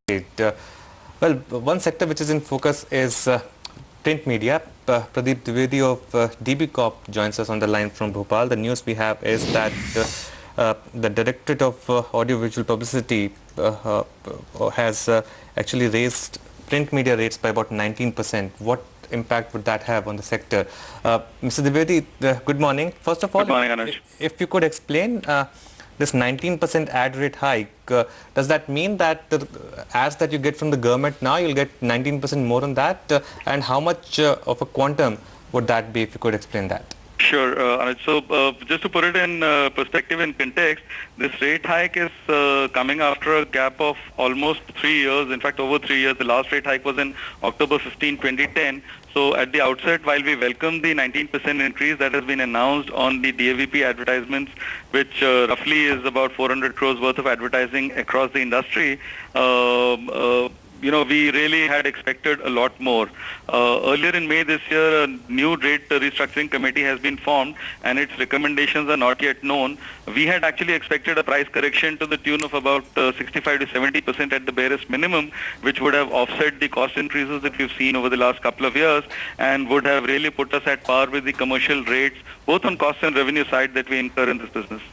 Well, one sector which is in focus is print media. Pradeep Dwivedi of DB Corp joins us on the line from Bhopal. The news we have is that the Directorate of Audiovisual Publicity has actually raised print media rates by about 19%. What impact would that have on the sector? Mr. Dwivedi, good morning. First of all, good morning, Anuj. If you could explain this 19% ad rate hike, does that mean that as that you get from the government now, you'll get 19% more on that? And how much of a quantum would that be, if you could explain that? Sure, Anuj. So just to put it in perspective and context, this rate hike is coming after a gap of almost 3 years. In fact, over 3 years. The last rate hike was in October 15, 2010. So at the outset, while we welcome the 19% increase that has been announced on the DAVP advertisements, which roughly is about 400 crores worth of advertising across the industry, we really had expected a lot more. Earlier in May this year, a new rate restructuring committee has been formed and its recommendations are not yet known. We had actually expected a price correction to the tune of about 65 to 70% at the barest minimum, which would have offset the cost increases that we've seen over the last couple of years and would have really put us at par with the commercial rates, both on cost and revenue side, that we incur in this business.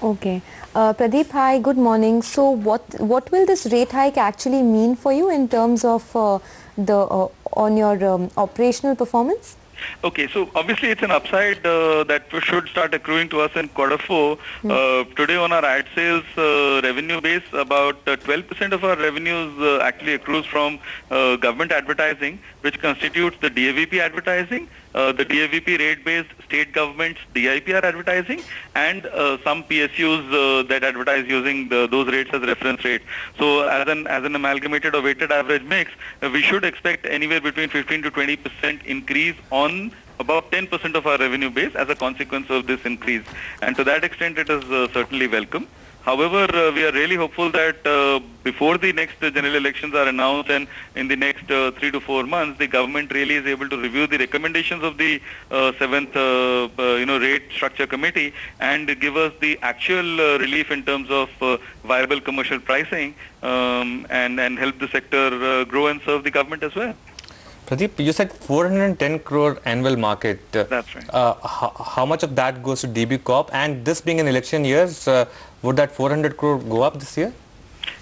Okay. Pradeep, hi, good morning. So what will this rate hike actually mean for you in terms of on your operational performance? Okay, so obviously it's an upside that should start accruing to us in Q4. Today on our ad sales revenue base, about 12% of our revenues actually accrues from government advertising, which constitutes the DAVP advertising, the DAVP rate-based state governments DIPR advertising, and some PSUs that advertise using those rates as reference rate. So as an amalgamated or weighted average mix, we should expect anywhere between 15 to 20% increase on about 10% of our revenue base as a consequence of this increase. And to that extent, it is certainly welcome. However, we are really hopeful that before the next general elections are announced and in the next 3 to 4 months, the government really is able to review the recommendations of the 7th rate structure committee and give us the actual relief in terms of viable commercial pricing and help the sector grow and serve the government as well. Pradeep, you said 410 crore annual market. That's right. How much of that goes to DB Corp? And this being an election years, would that 400 crore go up this year?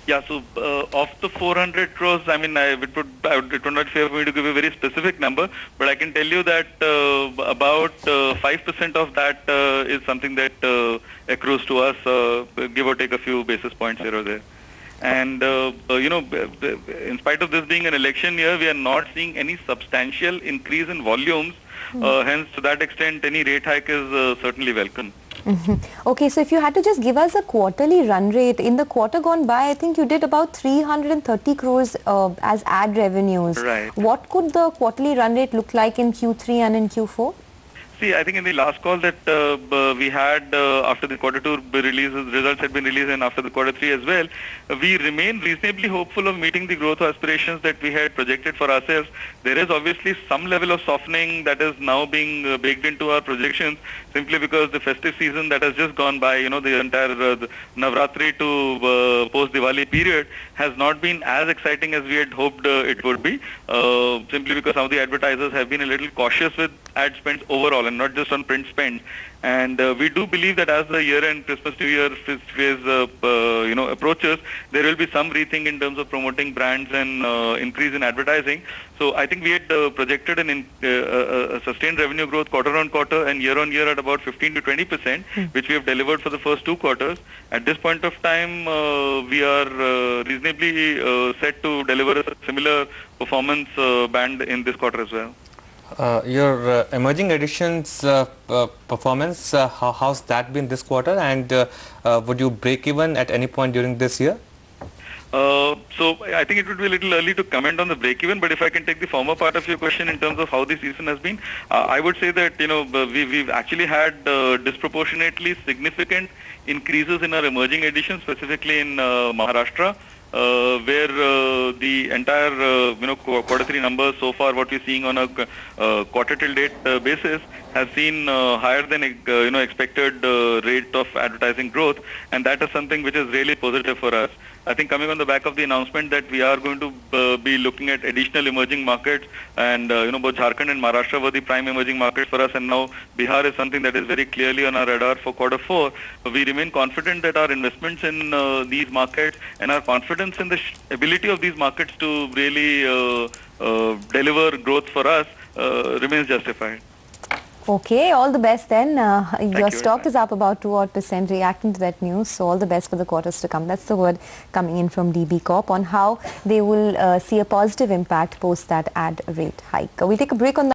Yeah, so of the 400 crores, I mean, it would not be fair for me to give a very specific number, but I can tell you that about 5% of that is something that accrues to us, give or take a few basis points here or there. And, in spite of this being an election year, we are not seeing any substantial increase in volumes. Hence, to that extent, any rate hike is certainly welcome. Okay, so if you had to just give us a quarterly run rate, in the quarter gone by, I think you did about 330 crores as ad revenues. Right. What could the quarterly run rate look like in Q3 and in Q4? See, I think in the last call that we had after the Q2 results had been released and after the Q3 as well, we remain reasonably hopeful of meeting the growth aspirations that we had projected for ourselves. There is obviously some level of softening that is now being baked into our projections simply because the festive season that has just gone by, the entire Navratri to post-Diwali period has not been as exciting as we had hoped it would be, simply because some of the advertisers have been a little cautious with ad spends overall and not just on print spend. And we do believe that as the year-end Christmas New Year phase approaches, there will be some rethink in terms of promoting brands and increase in advertising. So I think we had projected a sustained revenue growth quarter on quarter and year on year at about 15 to 20%, which we have delivered for the first 2 quarters. At this point of time, we are reasonably set to deliver a similar performance band in this quarter as well. Your emerging editions performance, how's that been this quarter, and would you break even at any point during this year? So I think it would be a little early to comment on the break-even, but if I can take the former part of your question in terms of how the season has been, I would say that we've actually had disproportionately significant increases in our emerging editions, specifically in Maharashtra, where the entire quarter 3 numbers so far, what we're seeing on a quarter till date basis, has seen higher than expected rate of advertising growth, and that is something which is really positive for us. I think coming on the back of the announcement that we are going to be looking at additional emerging markets, and both Jharkhand and Maharashtra were the prime emerging markets for us, and now Bihar is something that is very clearly on our radar for quarter 4. We remain confident that our investments in these markets and our confidence in the ability of these markets to really deliver growth for us remains justified. Okay, all the best then. Your you stock is up about 2% reacting to that news. So all the best for the quarters to come. That's the word coming in from DB Corp on how they will see a positive impact post that ad rate hike. We'll take a break on that.